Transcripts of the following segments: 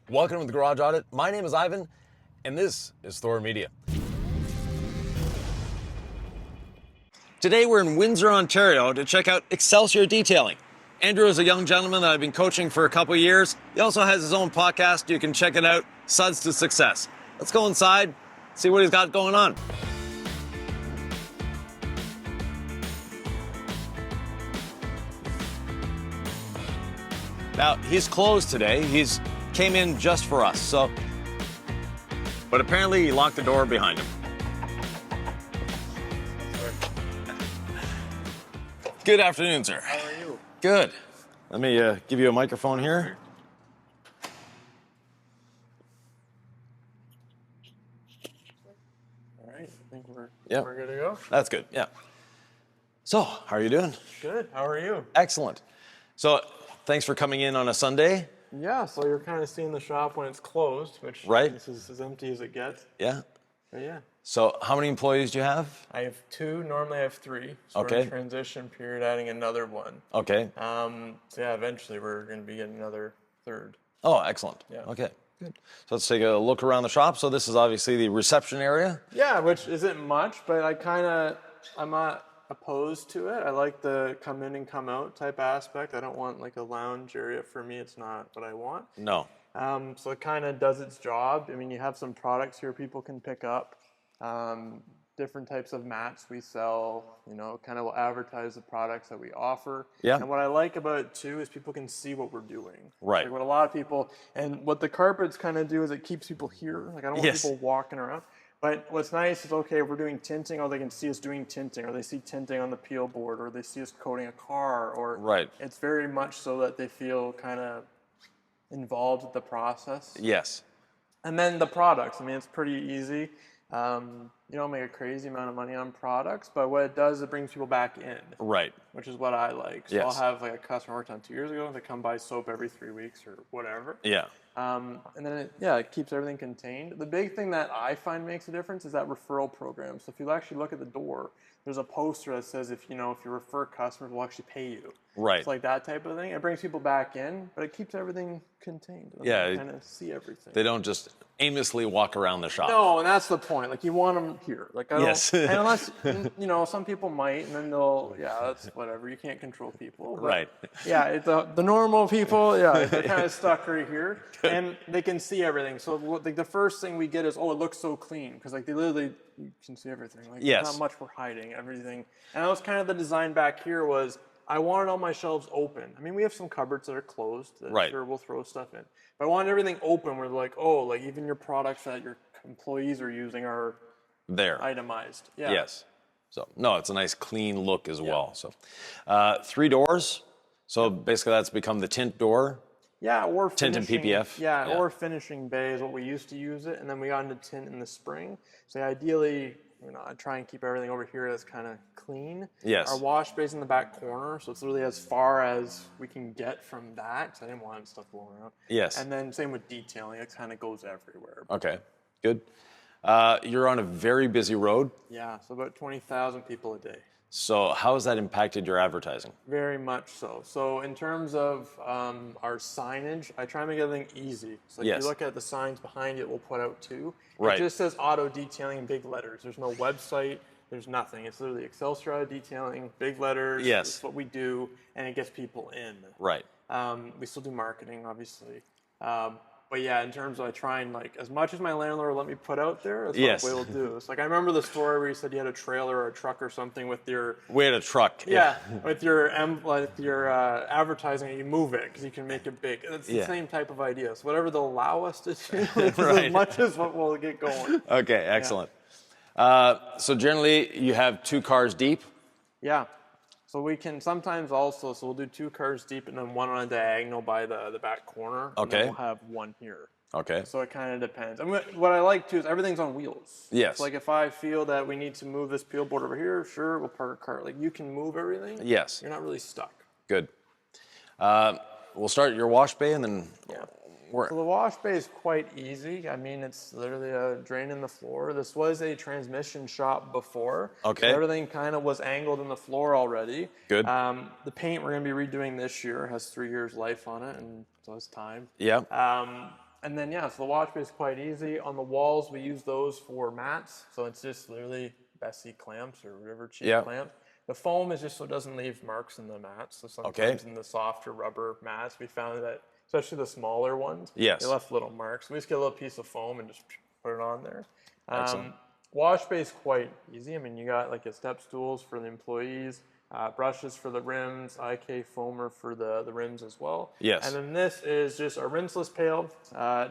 Welcome to the Garage Audit. My name is Yvan, and this is Thor Media. Today we're in Windsor, Ontario to check out Excelsior Detailing. Andrew is a young gentleman that I've been coaching for a couple of years. He also has his own podcast. You can check it out, Suds to Success. Let's go inside, see what he's got going on. Now, he's closed today. He's came in just for us, but apparently he locked the door behind him. Good afternoon, sir. How are you? Good. Let me give you a microphone here. All right, I think we're good to go. That's good, yeah. So, how are you doing? Good, how are you? Excellent. So, thanks for coming in on a Sunday. Yeah, so you're kind of seeing the shop when it's closed, which Right. this is as empty as it gets. Yeah. But yeah. So, how many employees do you have? I have two, normally I have three. So we're Okay. in transition period, adding another one. Okay. So yeah, eventually we're going to be getting another third. Oh, excellent. Yeah. Okay, good. So let's take a look around the shop. So this is obviously the reception area. Yeah, which isn't much, but I'm not opposed to it. I like the come in and come out type aspect. I don't want like a lounge area. For me, it's not what I want. No. So it kind of does its job. I mean, you have some products here people can pick up. Different types of mats we sell, kind of will advertise the products that we offer. Yeah. And what I like about it too is people can see what we're doing. Right. Like what a lot of people, and what the carpets kind of do is it keeps people here. Like I don't want Yes. people walking around. But what's nice is, okay, if we're doing tinting, or they can see us doing tinting, or they see tinting on the peel board, or they see us coating a car, or Right. it's very much so that they feel kind of involved with the process. Yes. And then the products, I mean, it's pretty easy. You don't make a crazy amount of money on products, but what it does, it brings people back in. Right. Which is what I like. So Yes. I'll have like a customer worked on 2 years ago. They come buy soap every 3 weeks or whatever. Yeah. And then it keeps everything contained. The big thing that I find makes a difference is that referral program. So if you actually look at the door, there's a poster that says if you refer customers, we'll actually pay you. Right. It's like that type of thing. It brings people back in, but it keeps everything contained. Yeah, You kind of see everything. They don't just aimlessly walk around the shop. No, and that's the point. Like you want them here. Like I don't. Yes. And unless some people might, and then that's whatever. You can't control people. But Right. Yeah, the normal people. Yeah, they're kind of stuck right here, and they can see everything. So like the first thing we get is, oh, it looks so clean, because like they literally, you can see everything. Like Yes. not much we're hiding, everything. And that was kind of the design back here was. I wanted all my shelves open. I mean, we have some cupboards that are closed that Right. sure we'll throw stuff in. But I wanted everything open where like, oh, like even your products that your employees are using are There. itemized. Yeah. Yes. So, no, it's a nice clean look as well. So, 3 doors. So basically that's become the tint door. Yeah, or Tint and finishing, PPF. Yeah, or finishing bay is what we used to use it, and then we got into tint in the spring. So ideally, I try and keep everything over here that's kind of clean. Yes. Our wash bay's in the back corner, so it's literally as far as we can get from that, because I didn't want stuff blowing around. Yes. And then same with detailing, it kind of goes everywhere. Okay, good. You're on a very busy road. Yeah, so about 20,000 people a day. So how has that impacted your advertising? Very much so. So in terms of our signage, I try and make everything easy. So if Yes. you look at the signs behind it, we'll put out too. Right. It just says auto detailing in big letters. There's no website. There's nothing. It's literally Excelsior Auto Detailing, big letters. Yes. It's what we do, and it gets people in. Right. We still do marketing, obviously. But yeah, in terms of I try and like, as much as my landlord will let me put out there, that's Yes. what we'll do. It's like, I remember the story where you said you had a trailer or a truck or something with your, We had a truck. yeah, with your advertising, and you move it because you can make it big. It's the Yeah. same type of idea. So whatever they'll allow us to do, is Right. as much as what we'll get going. Okay, excellent. So generally you have 2 cars deep. Yeah. So we can sometimes also, so we'll do 2 cars deep and then one on a diagonal by the back corner. And Okay. then we'll have one here. Okay. So it kind of depends. And what I like too is everything's on wheels. Yes. So like if I feel that we need to move this peel board over here, sure, we'll park a cart. Like you can move everything. Yes. You're not really stuck. Good. We'll start at your wash bay and then So the wash bay is quite easy. I mean, it's literally a drain in the floor. This was a transmission shop before. Okay. So everything kind of was angled in the floor already. Good. The paint we're going to be redoing this year has 3 years life on it, and so it's time. Yeah. And then, yeah, so the wash bay is quite easy. On the walls, we use those for mats. So it's just literally Bessie clamps or whatever cheap clamp. The foam is just so it doesn't leave marks in the mats. So sometimes in the softer rubber mats, we found that, especially the smaller ones, they left little marks. We just get a little piece of foam and just put it on there. Wash bay is quite easy. I mean, you got like a step stools for the employees, brushes for the rims, IK foamer for the rims as well. Yes. And then this is just a rinseless pail,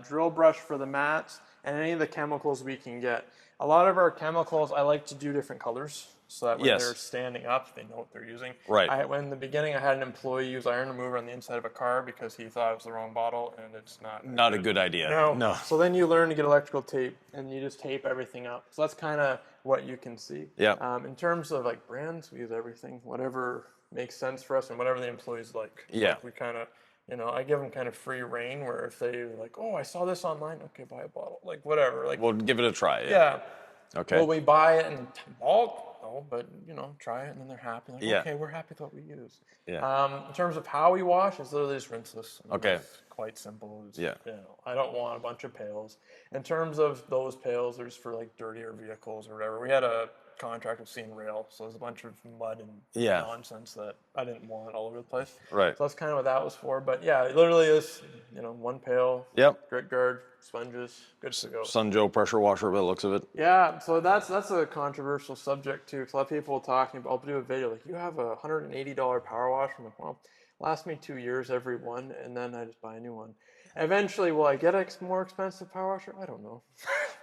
drill brush for the mats, and any of the chemicals we can get. A lot of our chemicals, I like to do different colors so that when they're standing up, they know what they're using. Right. When in the beginning, I had an employee use iron remover on the inside of a car because he thought it was the wrong bottle, and it's not a good idea. No. So then you learn to get electrical tape, and you just tape everything up. So that's kind of what you can see. Yeah. In terms of like brands, we use everything, whatever makes sense for us and whatever the employees like. Yeah. Like we kind of, I give them kind of free reign where if they like, oh, I saw this online, okay, buy a bottle, like whatever. Like we'll give it a try. Yeah. Okay. Will we buy it in bulk? No, but try it and then they're happy. Like, okay, we're happy with what we use. Yeah. In terms of how we wash, it's literally just rinseless. Okay. It's quite simple. I don't want a bunch of pails. In terms of those pails, they're just for like dirtier vehicles or whatever. We had a contract with Sea and Rail, so there's a bunch of mud and nonsense that I didn't want all over the place. Right. So that's kind of what that was for. But yeah, it literally is, one pail, grit guard, sponges, good to go. Sun Joe pressure washer by the looks of it. Yeah, so that's a controversial subject too, because a lot of people talking about, I'll do a video like, you have a $180 power wash. I'm like, well, lasts me 2 years every one, and then I just buy a new one. Eventually, will I get a more expensive power washer? I don't know.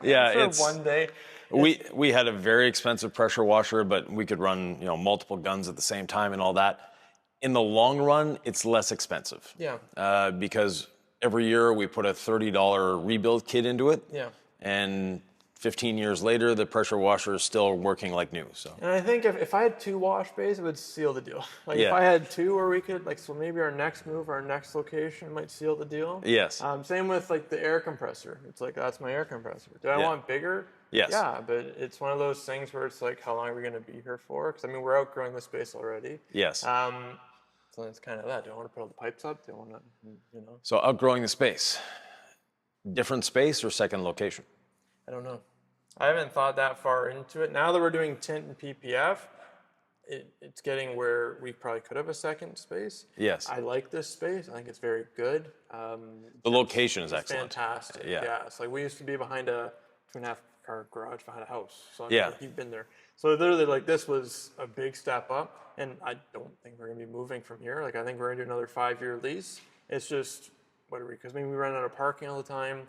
It's one day. We had a very expensive pressure washer, but we could run multiple guns at the same time and all that. In the long run, it's less expensive. Yeah. Because every year we put a $30 rebuild kit into it. Yeah. And 15 years later, the pressure washer is still working like new. So. And I think if I had 2 wash bays, it would seal the deal. Like if I had 2 where we could, so maybe our next move, our next location might seal the deal. Yes. Same with like the air compressor. It's like, that's my air compressor. Do I want bigger? Yes. Yeah, but it's one of those things where it's like, how long are we going to be here for? Because we're outgrowing the space already. Yes. So it's kind of that. Do I want to put all the pipes up? Do I want to, So outgrowing the space. Different space or second location? I don't know. I haven't thought that far into it. Now that we're doing tint and PPF, it's getting where we probably could have a second space. Yes. I like this space. I think it's very good. The location is excellent. Fantastic. Yeah. It's like we used to be behind a 2.5 car garage behind a house. So you've been there. So literally, like, this was a big step up, and I don't think we're gonna be moving from here. Like, I think we're gonna do another 5-year lease. It's just because we run out of parking all the time.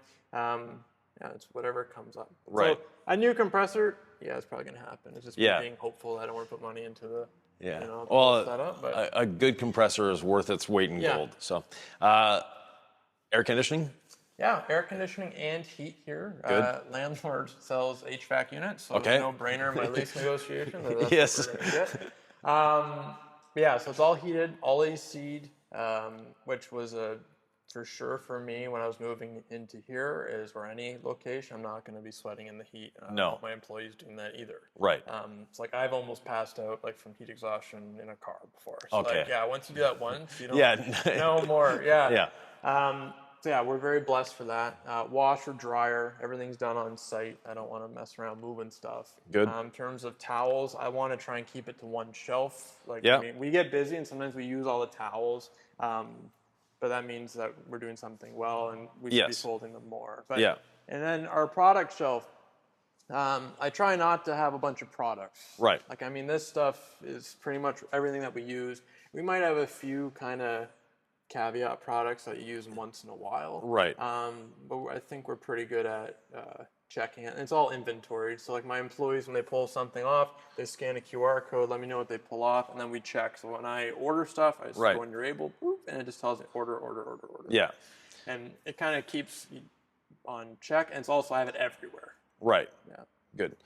It's whatever comes up. Right. So a new compressor, it's probably gonna happen. It's just me being hopeful. I don't want to put money into the setup. But a good compressor is worth its weight in gold. So, air conditioning. Yeah, air conditioning and heat here. Good. Landlord sells HVAC units, so Okay. it's no brainer in my lease negotiation. That's Yes. what we're gonna get. So it's all heated, all AC'd, which was for sure for me when I was moving into here is where any location, I'm not going to be sweating in the heat. I don't want my employees doing that either. Right. It's like I've almost passed out from heat exhaustion in a car before. So Okay. once you do that once, you don't no more. Yeah. So we're very blessed for that. Washer, dryer, everything's done on site. I don't want to mess around moving stuff. Good. In terms of towels, I want to try and keep it to one shelf. We get busy and sometimes we use all the towels. But that means that we're doing something well and we should be folding them more. But, and then our product shelf, I try not to have a bunch of products. Right. This stuff is pretty much everything that we use. We might have a few kind of caveat products that you use once in a while. Right. But I think we're pretty good at checking it. And it's all inventoried. So my employees, when they pull something off, they scan a QR code, let me know what they pull off, and then we check. So when I order stuff, I just go when you're able, boop, and it just tells me order. Yeah. And it kind of keeps you on check, and it's also I have it everywhere. Right. Yeah. Good.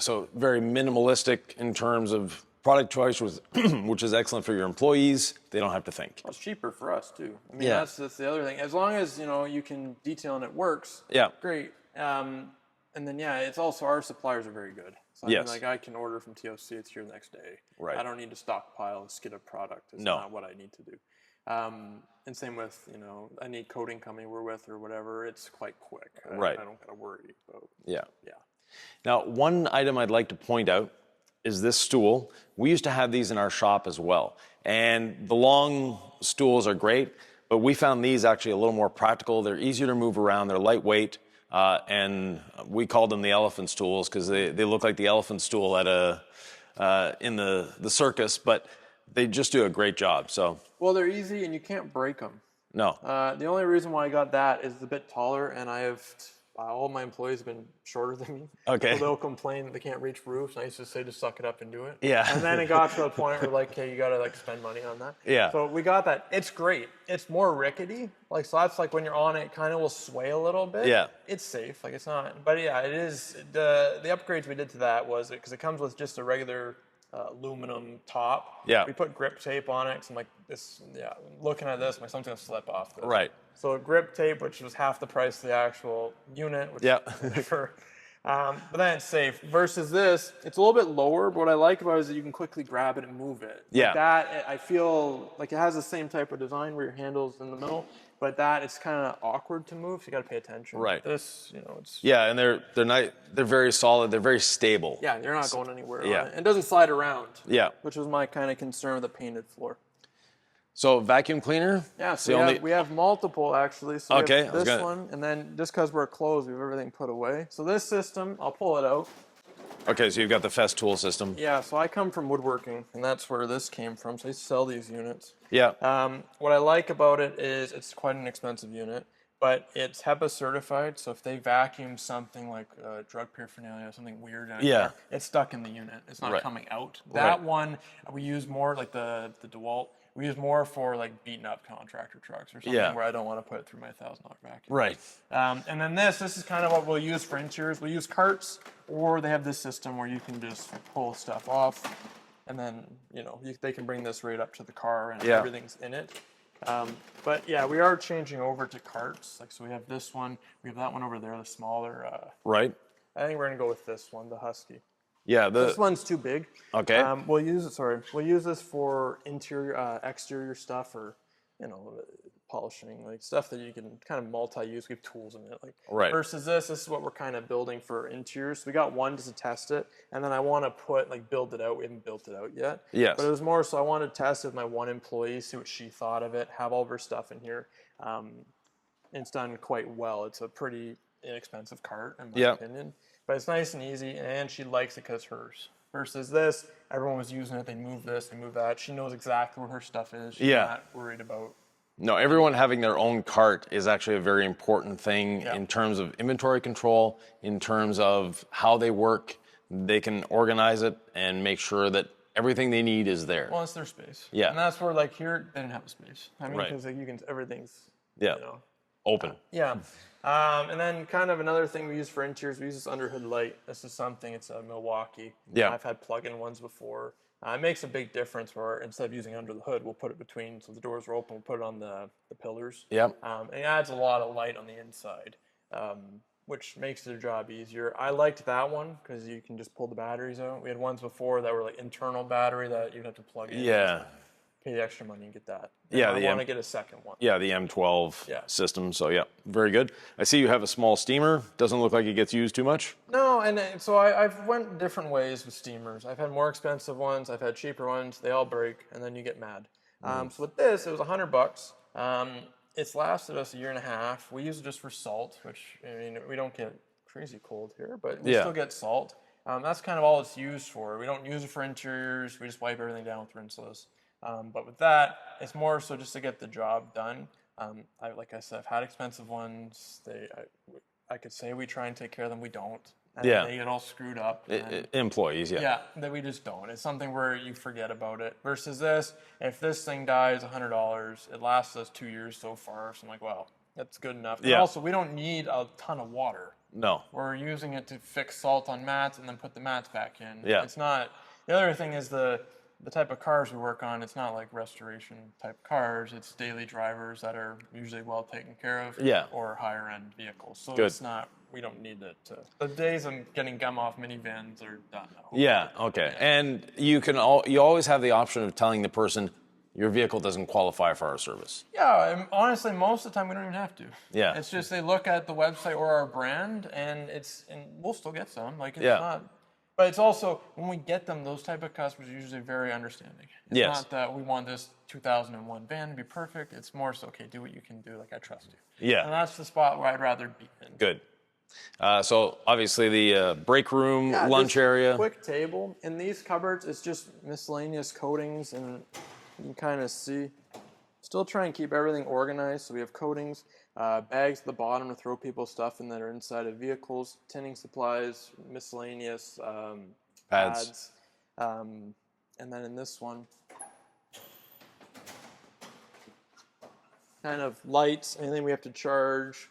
So very minimalistic in terms of product choice, which is excellent for your employees. They don't have to think. Well, it's cheaper for us too. That's the other thing. As long as you can detail and it works. Yeah. Great. And then it's also our suppliers are very good. So I can order from TOC. It's here the next day. Right. I don't need to stockpile a skid of product. It's No. not what I need to do. And same with, you know, any coating company we're with or whatever, it's quite quick. Right. I don't got to worry about. Yeah. Yeah. Now, one item I'd like to point out is this stool. We used to have these in our shop as well. And the long stools are great, but we found these actually a little more practical. They're easier to move around, they're lightweight, and we called them the elephant stools because they look like the elephant stool at in the circus, but they just do a great job. So. Well, they're easy and you can't break them. No. The only reason why I got that is a bit taller, and I have all my employees have been shorter than me. Okay. So they'll complain that they can't reach roofs. And I used to say, just suck it up and do it. Yeah. And then it got to the point where like, hey, you got to like spend money on that. Yeah. So we got that. It's great. It's more rickety. Like, so that's like when you're on it, kind of will sway a little bit. Yeah. It's safe. Like, it's not. But yeah, it is. The upgrades we did to that was because it comes with just a regular aluminum top. Yeah. We put grip tape on it. Cause I'm like, this, yeah, looking at this, my something's gonna slip off this. Right. So grip tape, which was half the price of the actual unit, which whatever. But then it's safe. Versus this, it's a little bit lower, but what I like about it is that you can quickly grab it and move it. Yeah. Like that, I feel like it has the same type of design where your handle's in the middle, but that it's kind of awkward to move, so you got to pay attention. Right. This, you know, it's. Yeah, and they're not, they're very solid. They're very stable. Yeah, you're not going anywhere Yeah. on it. It doesn't slide around. Yeah. Which was my kind of concern with the painted floor. So vacuum cleaner? Yeah, so we have multiple actually. So Okay, we have this one, and then just because we're closed, we have everything put away. So this system, I'll pull it out. Okay, so you've got the Festool system. Yeah, so I come from woodworking, and that's where this came from. So I sell these units. Yeah. What I like about it is it's quite an expensive unit, but it's HEPA certified. So if they vacuum something like drug paraphernalia, something weird, it's stuck in the unit. It's not coming out. That one we use more like the DeWalt. We use more for like beaten up contractor trucks or something where I don't want to put it through my $1,000 vacuum. Right. And then this is kind of what we'll use for interiors. We'll use carts, or they have this system where you can just pull stuff off, and then they can bring this right up to the car and everything's in it. But yeah, we are changing over to carts. Like, so we have this one, we have that one over there, the smaller. Right. I think we're gonna go with this one, the Husky. Yeah, this one's too big. Okay. We'll use this for interior, exterior stuff, or polishing, like stuff that you can kind of multi-use. We have tools in it, like versus this is what we're kind of building for interiors. So we got one just to test it, and then I want to build it out. We haven't built it out yet. Yes. But it was more so I wanted to test it with my one employee, see what she thought of it, have all of her stuff in here. It's done quite well. It's a pretty inexpensive cart in my opinion. But it's nice and easy, and she likes it because hers. Versus this, everyone was using it. They move this, they move that. She knows exactly where her stuff is. She's not worried about. No, everyone having their own cart is actually a very important thing in terms of inventory control, in terms of how they work. They can organize it and make sure that everything they need is there. Well, it's their space. Yeah. And that's where, like, here, they didn't have a space. I mean, because like, everything's, open. Yeah. And then kind of another thing we use for interiors, we use this under hood light. This is something, it's a Milwaukee. Yeah. I've had plug-in ones before. It makes a big difference where instead of using under the hood, we'll put it between, so the doors are open, we'll put it on the pillars. Yeah. And it adds a lot of light on the inside, which makes their job easier. I liked that one because you can just pull the batteries out. We had ones before that were like internal battery that you'd have to plug in. Yeah. Pay the extra money and get that. Yeah, I want to get a second one. Yeah, the M12 system. So yeah, very good. I see you have a small steamer. Doesn't look like it gets used too much. No, and so I've went different ways with steamers. I've had more expensive ones. I've had cheaper ones. They all break, and then you get mad. So with this, it was $100. It's lasted us a year and a half. We use it just for salt, which I mean we don't get crazy cold here, but we still get salt. That's kind of all it's used for. We don't use it for interiors. We just wipe everything down with rinseless. But with that, it's more so just to get the job done. Like I said, I've had expensive ones. I could say we try and take care of them. We don't. And they get all screwed up. Employees, Yeah, that we just don't. It's something where you forget about it. Versus this, if this thing dies $100, it lasts us 2 years so far. So I'm like, well, that's good enough. And also, we don't need a ton of water. No. We're using it to fix salt on mats and then put the mats back in. Yeah. It's not. The other thing is the type of cars we work on, it's not like restoration type cars. It's daily drivers that are usually well taken care of, or higher end vehicles. So it's not. We don't need it. The days of getting gum off minivans are done now. Yeah. Okay. And you always have the option of telling the person, your vehicle doesn't qualify for our service. Yeah, and honestly, most of the time we don't even have to. Yeah. It's just they look at the website or our brand, and we'll still get some. Like, it's not. But it's also, when we get them, those type of customers are usually very understanding. It's not that we want this 2001 van to be perfect. It's more so, okay, do what you can do. Like, I trust you. Yeah. And that's the spot where I'd rather be in. Good. So obviously the break room, lunch area. Quick table. In these cupboards, it's just miscellaneous coatings, and you can kind of see. Still try and keep everything organized. So we have coatings, bags at the bottom to throw people's stuff in that are inside of vehicles, tinting supplies, miscellaneous pads. And then in this one, kind of lights, anything we have to charge,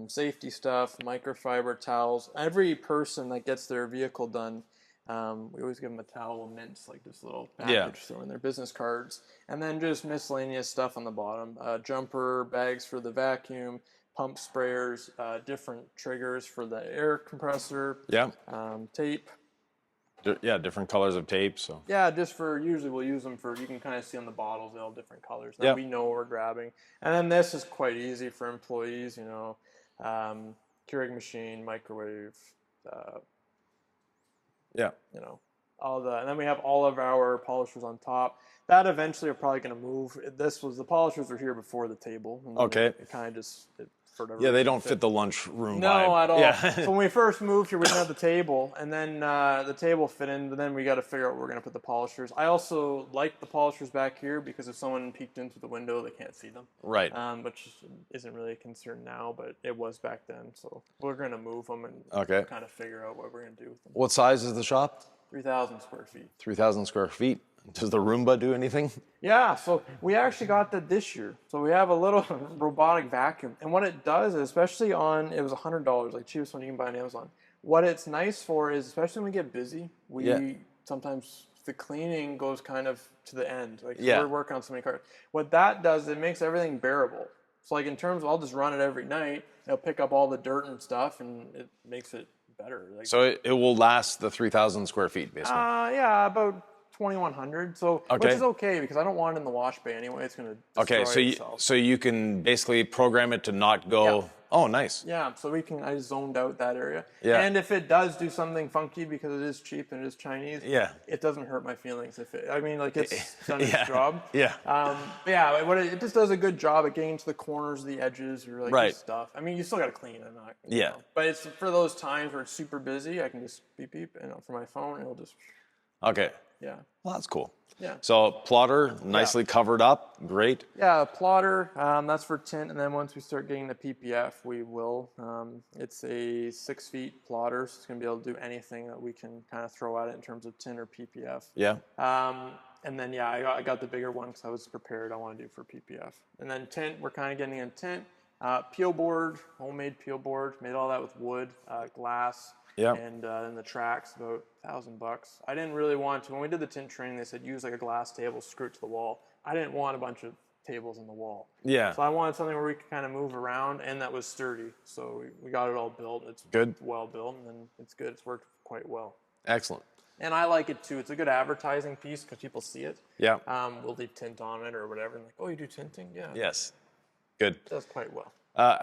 safety stuff, microfiber towels. Every person that gets their vehicle done, we always give them a towel, mints, like this little package, so in their business cards. And then just miscellaneous stuff on the bottom. Jumper, bags for the vacuum, pump sprayers, different triggers for the air compressor. Yeah. Tape. Different colors of tape. So. Yeah, usually we'll use them for, you can kind of see on the bottles, they're all different colors. Then we know what we're grabbing. And then this is quite easy for employees, Keurig machine, microwave, all the, and then we have all of our polishers on top. That eventually are probably going to move. The polishers were here before the table. Okay. It kind of just, they don't fit the lunch room no, vibe. At all. Yeah. So when we first moved here, we didn't have the table, and then the table fit in, but then we got to figure out where we're going to put the polishers. I also like the polishers back here because if someone peeked in through the window, they can't see them. Right. Which isn't really a concern now, but it was back then. So we're going to move them and kind of figure out what we're going to do with them. What size is the shop? 3,000 square feet. 3,000 square feet. Does the Roomba do anything? Yeah, so we actually got that this year. So we have a little robotic vacuum. And what it does, especially it was $100, like cheapest one you can buy on Amazon. What it's nice for is, especially when we get busy, sometimes the cleaning goes kind of to the end. Like we're working on so many cars. What that does, it makes everything bearable. So like in terms of, I'll just run it every night. It'll pick up all the dirt and stuff, and it makes it better. Like, so it will last the 3,000 square feet, basically? About 2,100, which is okay because I don't want it in the wash bay anyway. It's going to destroy itself. So you can basically program it to not go. Yeah. Oh, nice. Yeah, so I zoned out that area. Yeah. And if it does do something funky because it is cheap and it is Chinese, it doesn't hurt my feelings. It's done its job. Yeah. It just does a good job at getting to the corners, the edges, or stuff. I mean, you still got to clean it. But it's for those times where it's super busy. I can just beep beep, and for my phone, it'll just. Okay. Yeah. Well, that's cool. Yeah. So plotter, nicely covered up, great. Yeah, plotter, that's for tint, and then once we start getting the PPF, we will. It's a 6 feet plotter, so it's going to be able to do anything that we can kind of throw at it in terms of tint or PPF. Yeah. And then, I got the bigger one because I was prepared. I want to do for PPF. And then tint, we're kind of getting in tint. Peel board, homemade peel board, made all that with wood, glass. Yeah. And then the tracks, about $1,000. I didn't really want to. When we did the tint training, they said use like a glass table, screw it to the wall. I didn't want a bunch of tables in the wall. Yeah. So I wanted something where we could kind of move around and that was sturdy. So we got it all built. It's good, well built, and it's good. It's worked quite well. Excellent. And I like it too. It's a good advertising piece because people see it. Yeah. We'll leave tint on it or whatever. And like, oh, you do tinting? Yeah. Yes. Good. It does quite well.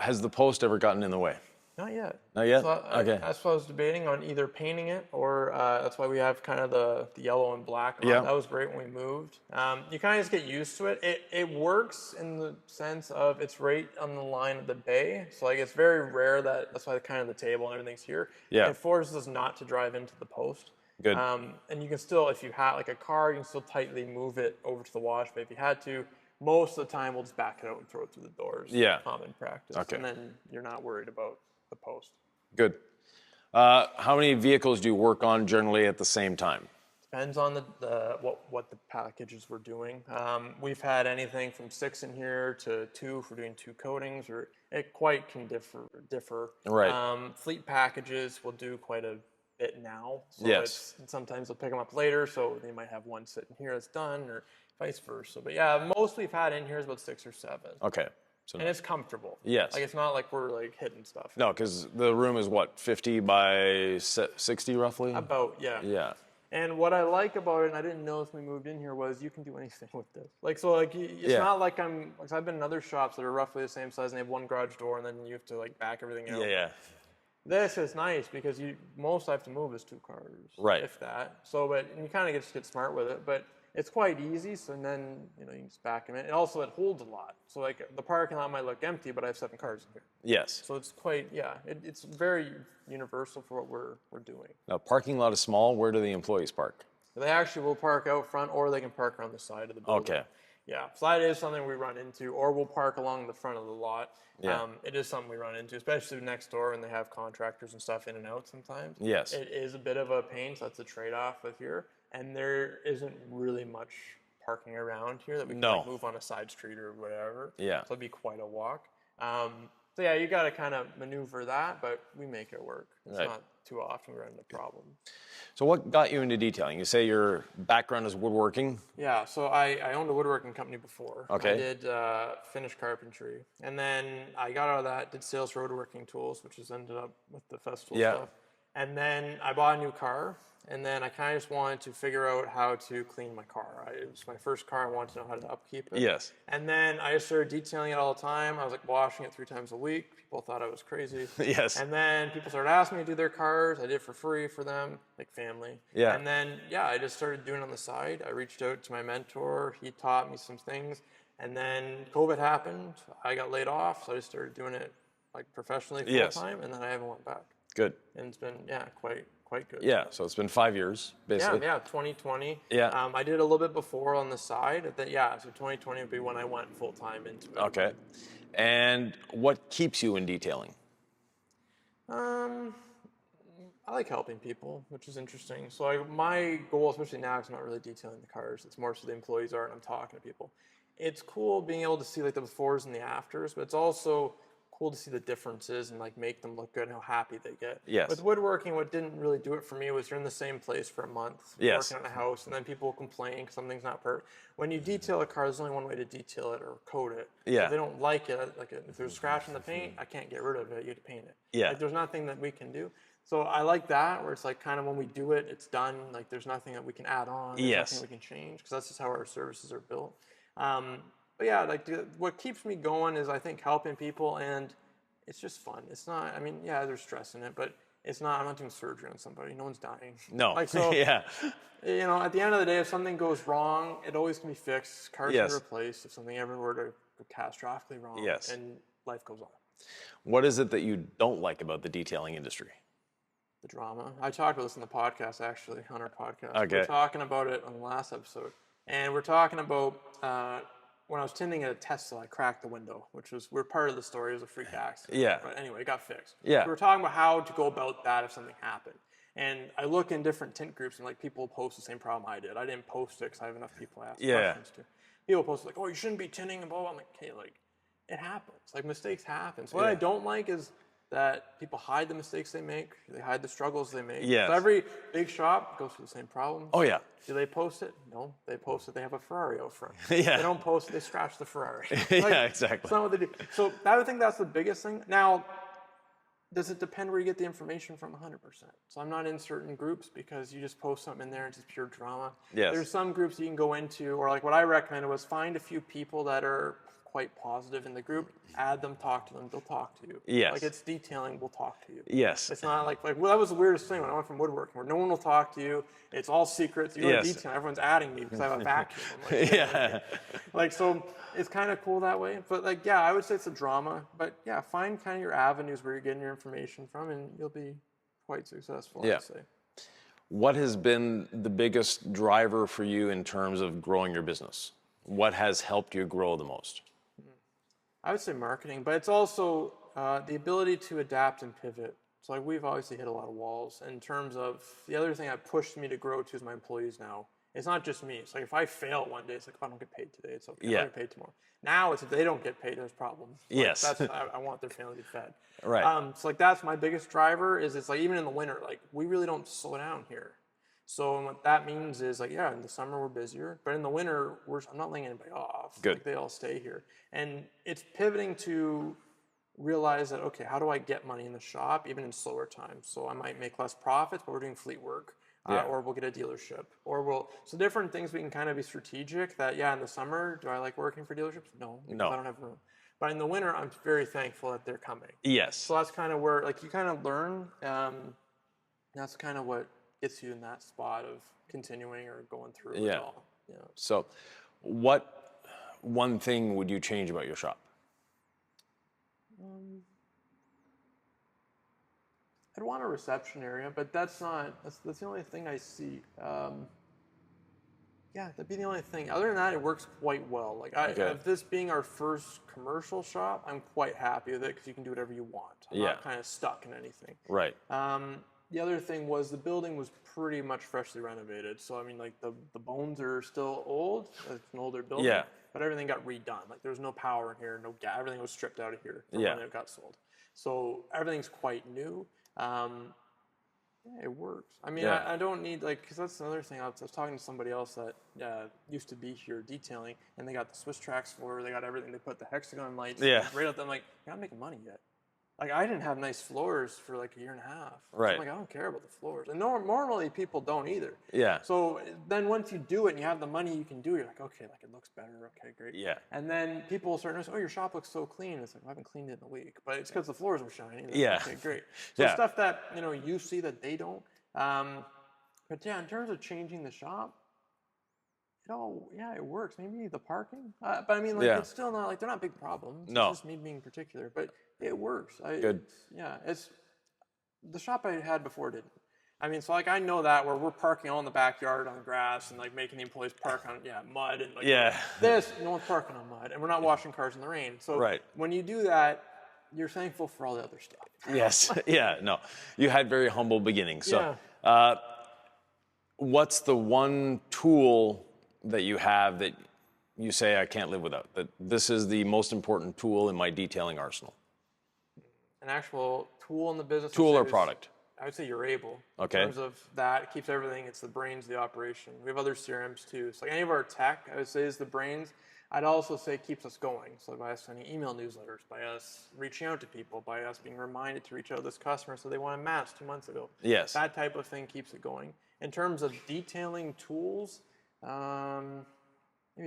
Has the post ever gotten in the way? Not yet. Not yet? So that's what I was debating on, either painting it or that's why we have kind of the yellow and black on. Yeah. That was great when we moved. You kind of just get used to it. It works in the sense of it's right on the line of the bay. So like it's very rare that's why kind of the table and everything's here. Yeah. It forces us not to drive into the post. Good. And you can still, if you had like a car, you can still tightly move it over to the wash bay if you had to. Most of the time, we'll just back it out and throw it through the doors. Yeah. Common practice. Okay. And then you're not worried about the post. Good. How many vehicles do you work on generally at the same time? Depends on what the packages we're doing. We've had anything from 6 in here to 2 if we're doing 2 coatings, or it quite can differ. Right. Fleet packages will do quite a bit now. So yes. Sometimes they'll pick them up later, so they might have one sitting here that's done, or vice versa. But yeah, most we've had in here is about 6 or 7. Okay. So and it's comfortable. Yes. Like it's not like we're like hitting stuff. No, because the room is what, 50 by 60 roughly? About, yeah. Yeah. And what I like about it, and I didn't know this when we moved in here, was you can do anything with this. Like, so like, it's not like like I've been in other shops that are roughly the same size and they have one garage door and then you have to like back everything out. Yeah. This is nice because most I have to move is 2 cars. Right. If that. So, but and you kind of just get smart with it, but it's quite easy. So then, you can just back them in. And also it holds a lot. So like the parking lot might look empty, but I have 7 cars in here. Yes. So it's quite, it's very universal for what we're doing. Now, parking lot is small. Where do the employees park? They actually will park out front or they can park on the side of the building. Okay. Yeah, so that is something we run into, or we'll park along the front of the lot. Yeah. It is something we run into, especially next door, and they have contractors and stuff in and out sometimes. Yes. It is a bit of a pain, so that's a trade-off with here. And there isn't really much parking around here that we can like, move on a side street or whatever. Yeah. So it'd be quite a walk. So yeah, you got to kind of maneuver that, but we make it work. It's not too often we run into problems. So what got you into detailing? You say your background is woodworking. Yeah, so I owned a woodworking company before. Okay. I did finished carpentry. And then I got out of that, did sales for woodworking tools, which has ended up with the festival stuff. And then I bought a new car. And then I kind of just wanted to figure out how to clean my car. It was my first car. I wanted to know how to upkeep it. Yes. And then I just started detailing it all the time. I was like washing it 3 times a week. People thought I was crazy. Yes. And then people started asking me to do their cars. I did it for free for them, like family. Yeah. And then, I just started doing it on the side. I reached out to my mentor. He taught me some things. And then COVID happened. I got laid off. So I just started doing it like professionally full time. And then I haven't went back. Good. And it's been, quite good. Yeah, so it's been 5 years, basically. Yeah, 2020. Yeah. I did a little bit before on the side. So 2020 would be when I went full time into it. Okay. And what keeps you in detailing? I like helping people, which is interesting. So my goal, especially now, is not really detailing the cars. It's more so the employees are and I'm talking to people. It's cool being able to see like the befores and the afters, but it's also cool to see the differences and like make them look good and how happy they get. Yes. With woodworking, what didn't really do it for me was you're in the same place for a month, working on a house, and then people will complain because something's not perfect. When you detail a car, there's only one way to detail it or coat it. Yeah. If they don't like it, like if there's a scratch in the paint, I can't get rid of it. You have to paint it. Yeah. Like there's nothing that we can do. So I like that where it's like kind of when we do it, it's done. Like there's nothing that we can add on. There's nothing we can change because that's just how our services are built. But yeah, like what keeps me going is I think helping people, and it's just fun. It's not, there's stress in it, but it's not, I'm not doing surgery on somebody. No one's dying. No. Like, so, Yeah. At the end of the day, if something goes wrong, it always can be fixed. Cars can be replaced if something ever were to go catastrophically wrong. Yes. And life goes on. What is it that you don't like about the detailing industry? The drama. I talked about this in the podcast, actually, on our podcast. Okay. We're talking about it on the last episode. And we're talking about when I was tinting at a Tesla, I cracked the window, we're part of the story. It was a freak accident. Yeah. But anyway, it got fixed. Yeah. So we're talking about how to go about that if something happened. And I look in different tint groups and like people post the same problem I did. I didn't post it because I have enough people ask questions to. People post like, oh, you shouldn't be tinting and blah, blah. I'm like, okay, like it happens. Like mistakes happen. So what I don't like is that people hide the mistakes they make. They hide the struggles they make. Yes. So every big shop goes through the same problem. Oh, yeah. Do they post it? No, they post it. They have a Ferrari out front. Yeah. They don't post it. They scratch the Ferrari. Yeah, exactly. That's not what they do. So I think that's the biggest thing. Now, does it depend where you get the information from? 100%. So I'm not in certain groups because you just post something in there and it's just pure drama. Yes. There's some groups you can go into, or like what I recommended was find a few people that are quite positive in the group, add them, talk to them, they'll talk to you. Yes. Like it's detailing, we'll talk to you. Yes. It's not like well, that was the weirdest thing when I went from woodworking, where no one will talk to you. It's all secrets. You go to detail, everyone's adding me because I have a vacuum. I'm like, Yeah. Like, so it's kind of cool that way. But like, yeah, I would say it's a drama. But yeah, find kind of your avenues where you're getting your information from, and you'll be quite successful, I'd say. What has been the biggest driver for you in terms of growing your business? What has helped you grow the most? I would say marketing, but it's also the ability to adapt and pivot. So like we've obviously hit a lot of walls in terms of the other thing that pushed me to grow too is my employees now. It's not just me. It's like if I fail one day, it's like, oh, I don't get paid today. It's okay. I'll get paid tomorrow. Now it's if they don't get paid, there's problems. Like, yes. I want their family to be fed. Right. So like that's my biggest driver is it's like even in the winter, like we really don't slow down here. So what that means is like, yeah, in the summer we're busier, but in the winter, I'm not laying anybody off. Good. Like they all stay here. And it's pivoting to realize that, okay, how do I get money in the shop, even in slower times? So I might make less profits, but we're doing fleet work. or we'll get a dealership, or so different things we can kind of be strategic that, in the summer, do I like working for dealerships? No, because I don't have room. But in the winter, I'm very thankful that they're coming. Yes. So that's kind of where, like, you kind of learn, that's kind of what gets you in that spot of continuing or going through it all. Yeah. So what one thing would you change about your shop? I'd want a reception area, but that's the only thing I see. That'd be the only thing. Other than that, it works quite well. Like, of this being our first commercial shop, I'm quite happy with it because you can do whatever you want. I'm not kind of stuck in anything. Right. The other thing was the building was pretty much freshly renovated. So, I mean, like, the bones are still old. It's an older building. Yeah. But everything got redone. Like, there was no power in here, no gas. Everything was stripped out of here from when it got sold. So, everything's quite new. It works. I mean, I don't need, like, because that's another thing. I was talking to somebody else that used to be here detailing, and they got the Swiss tracks floor, they got everything. They put the hexagon lights right out there. I'm like, you're not making money yet. Like, I didn't have nice floors for like a year and a half. Right. So I'm like, I don't care about the floors. And normally people don't either. Yeah. So then once you do it and you have the money you can do it, you're like, okay, like, it looks better. Okay, great. Yeah. And then people will start to say, oh, your shop looks so clean. It's like, I haven't cleaned it in a week. But it's because the floors are shiny. Okay, great. So stuff that, you see that they don't. But in terms of changing the shop, it works. Maybe the parking, but I mean, like, it's still not like they're not big problems. No, it's just me being particular, but it works. Good. It's the shop I had before didn't. I mean, so, like, I know that where we're parking all in the backyard on grass and, like, making the employees park on mud and, like, no one's parking on mud, and we're not washing cars in the rain. So when you do that, you're thankful for all the other stuff. Yes. No, you had very humble beginnings. So, what's the one tool that you have that you say I can't live without? That this is the most important tool in my detailing arsenal. An actual tool in the business. Tool or product? I would say you're able. Okay. In terms of that, it keeps everything. It's the brains of the operation. We have other CRMs too. So, like, any of our tech, I would say, is the brains. I'd also say it keeps us going. So by us sending email newsletters, by us reaching out to people, by us being reminded to reach out to this customer so they want a match 2 months ago. Yes. That type of thing keeps it going. In terms of detailing tools, maybe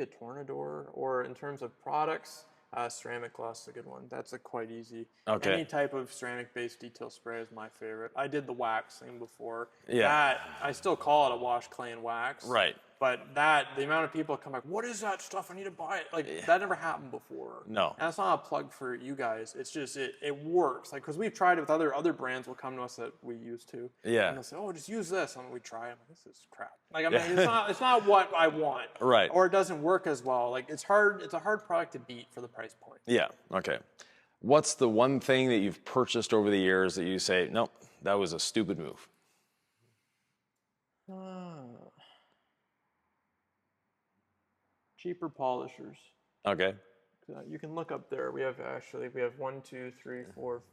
a Tornador, or in terms of products, ceramic gloss is a good one. That's quite easy. Okay. Any type of ceramic-based detail spray is my favorite. I did the wax thing before. Yeah. I still call it a wash, clay, and wax. Right. But the amount of people come like, what is that stuff? I need to buy it. Like, that never happened before. No. And that's not a plug for you guys. It's just, it works. Like, because we've tried it with other brands will come to us that we used to. Yeah. And they'll say, oh, just use this. And we try it. Like, this is crap. Like, I mean, it's not what I want. Right. Or it doesn't work as well. Like, it's a hard product to beat for the price point. Yeah. Okay. What's the one thing that you've purchased over the years that you say, nope, that was a stupid move? Cheaper polishers. Okay. You can look up there. We have 1, 2, 3, 4,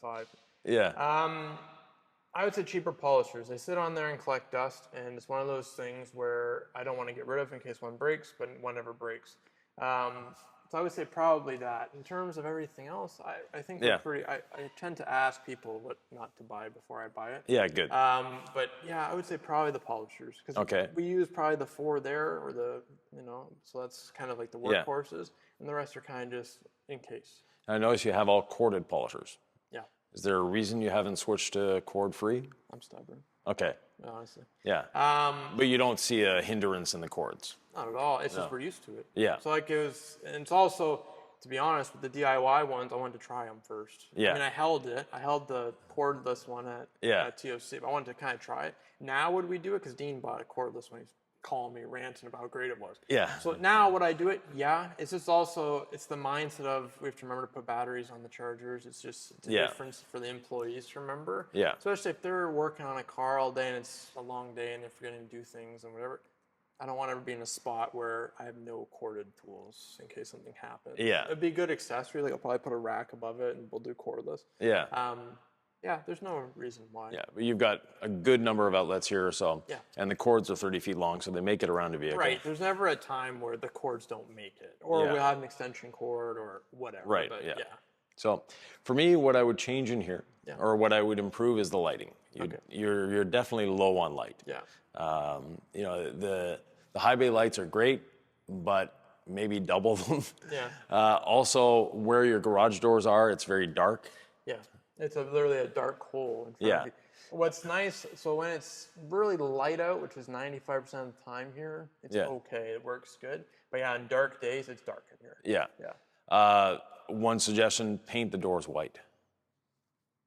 5. Yeah. I would say cheaper polishers. They sit on there and collect dust, and it's one of those things where I don't want to get rid of in case one breaks, but one never breaks. So I would say probably that. In terms of everything else, I think we're pretty. I tend to ask people what not to buy before I buy it. Yeah, good. But yeah, I would say probably the polishers, because we use probably the 4 there, or so that's kind of like the workhorses, and the rest are kind of just in case. I notice you have all corded polishers. Yeah. Is there a reason you haven't switched to cord free? I'm stubborn. Okay. Honestly. Yeah. But you don't see a hindrance in the cords. Not at all. It's just we're used to it. Yeah. So, like, and it's also, to be honest, with the DIY ones, I wanted to try them first. Yeah. I mean, I held the cordless one at TOC, but I wanted to kind of try it. Now would we do it? Because Dean bought a cordless one. He's calling me, ranting about how great it was. Yeah. So now would I do it? Yeah. It's just also, it's the mindset of, we have to remember to put batteries on the chargers. It's a difference for the employees to remember. Yeah. Especially if they're working on a car all day and it's a long day and if you're going to do things and whatever. I don't want to ever be in a spot where I have no corded tools in case something happens. Yeah. It'd be a good accessory. Like, I'll probably put a rack above it and we'll do cordless. Yeah. Yeah, there's no reason why. Yeah, but you've got a good number of outlets here or so. Yeah. And the cords are 30 feet long, so they make it around the vehicle. Right. There's never a time where the cords don't make it. Or we'll have an extension cord or whatever. Right, but yeah. So for me, what I would change in here, or what I would improve, is the lighting. You're definitely low on light. Yeah. You know, the high bay lights are great, but maybe double them. Yeah. Also, where your garage doors are, it's very dark. Yeah. It's literally a dark hole in front of you. What's nice, so when it's really light out, which is 95% of the time here, it's okay. It works good. But yeah, on dark days, it's dark in here. Yeah. Yeah. One suggestion, paint the doors white.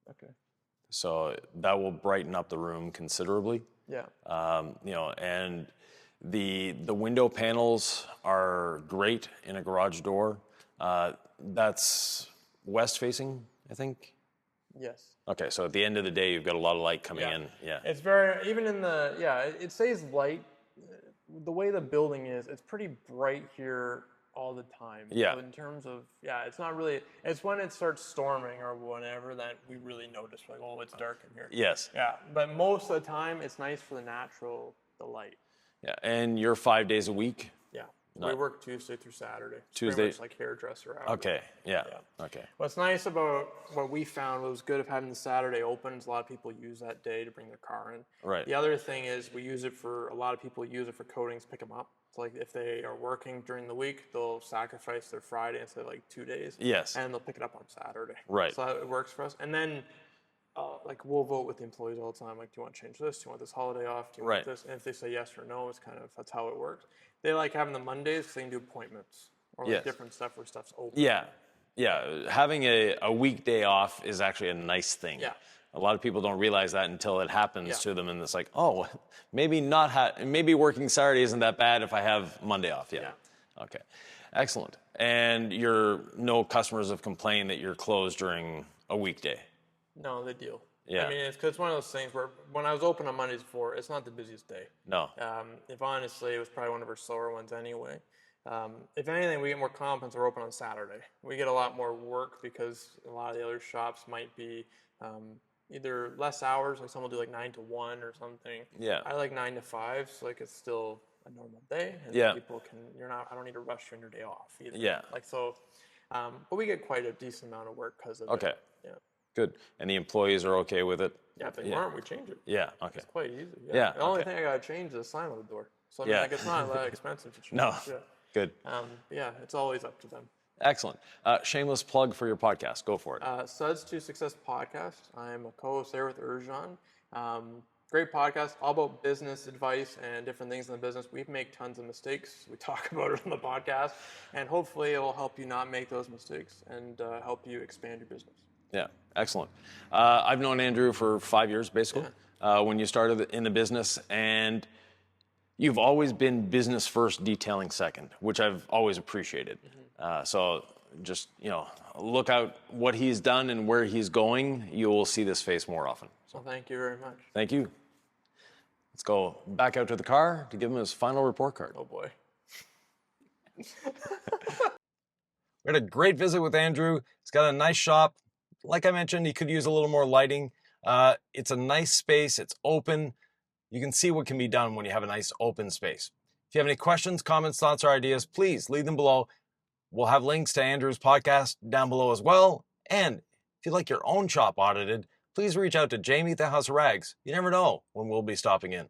Okay. So that will brighten up the room considerably. Yeah. You know, and the window panels are great in a garage door. That's west facing, I think. Yes. Okay, so at the end of the day, you've got a lot of light coming in. Yeah. It's very, even in the, it stays light. The way the building is, it's pretty bright here all the time. Yeah. So in terms of, it's not really, it's when it starts storming or whatever that we really notice, like, oh, it's dark in here. Yes. Yeah, but most of the time, it's nice for the light. Yeah, and you're 5 days a week? Yeah. We work Tuesday through Saturday. It's Tuesday. pretty much like hairdresser hours. Okay, yeah. Okay. What's nice about what we found was good of having the Saturday open is a lot of people use that day to bring their car in. Right. The other thing is a lot of people use it for coatings, pick them up. So like if they are working during the week, they'll sacrifice their Friday instead of like 2 days. Yes. And they'll pick it up on Saturday. Right. So it works for us. And then like we'll vote with the employees all the time. Like, do you want to change this? Do you want this holiday off? Do you want this? And if they say yes or no, it's kind of, that's how it works. They like having the Mondays because they can do appointments or like different stuff where stuff's open. Yeah. Yeah. Having a weekday off is actually a nice thing. Yeah. A lot of people don't realize that until it happens to them, and it's like, oh, maybe working Saturday isn't that bad if I have Monday off. Yeah. Okay. Excellent. And no customers have complained that you're closed during a weekday. No, they do. Yeah. I mean, it's one of those things where when I was open on Mondays before, it's not the busiest day. No. If honestly, it was probably one of our slower ones anyway. If anything, we get more compliments we're open on Saturday. We get a lot more work because a lot of the other shops might be either less hours, like some will do like 9 to 1 or something. Yeah. I like 9 to 5, so like it's still a normal day. And people I don't need to rush you on your day off either. Yeah. Like so, but we get quite a decent amount of work because of it. Yeah. Good. And the employees are okay with it? Yeah, if they weren't, we change it. Yeah, okay. It's quite easy. Yeah. The only thing I got to change is the sign on the door. So I mean, like, it's not that expensive to change. No. Yeah. Good. It's always up to them. Excellent. Shameless plug for your podcast. Go for it. Suds to Success podcast. I'm a co-host there with Erjan. Great podcast, all about business advice and different things in the business. We make tons of mistakes. We talk about it on the podcast, and hopefully it will help you not make those mistakes and help you expand your business. Yeah, excellent. I've known Andrew for 5 years, basically, when you started in the business, and you've always been business first, detailing second, which I've always appreciated. So just, look out what he's done and where he's going. You will see this face more often. So thank you very much. Thank you. Let's go back out to the car to give him his final report card. Oh, boy. We had a great visit with Andrew. He's got a nice shop. Like I mentioned, he could use a little more lighting. It's a nice space. It's open. You can see what can be done when you have a nice open space. If you have any questions, comments, thoughts, or ideas, please leave them below. We'll have links to Andrew's podcast down below as well. And if you'd like your own shop audited, please reach out to Jamie at the House of Rags. You never know when we'll be stopping in.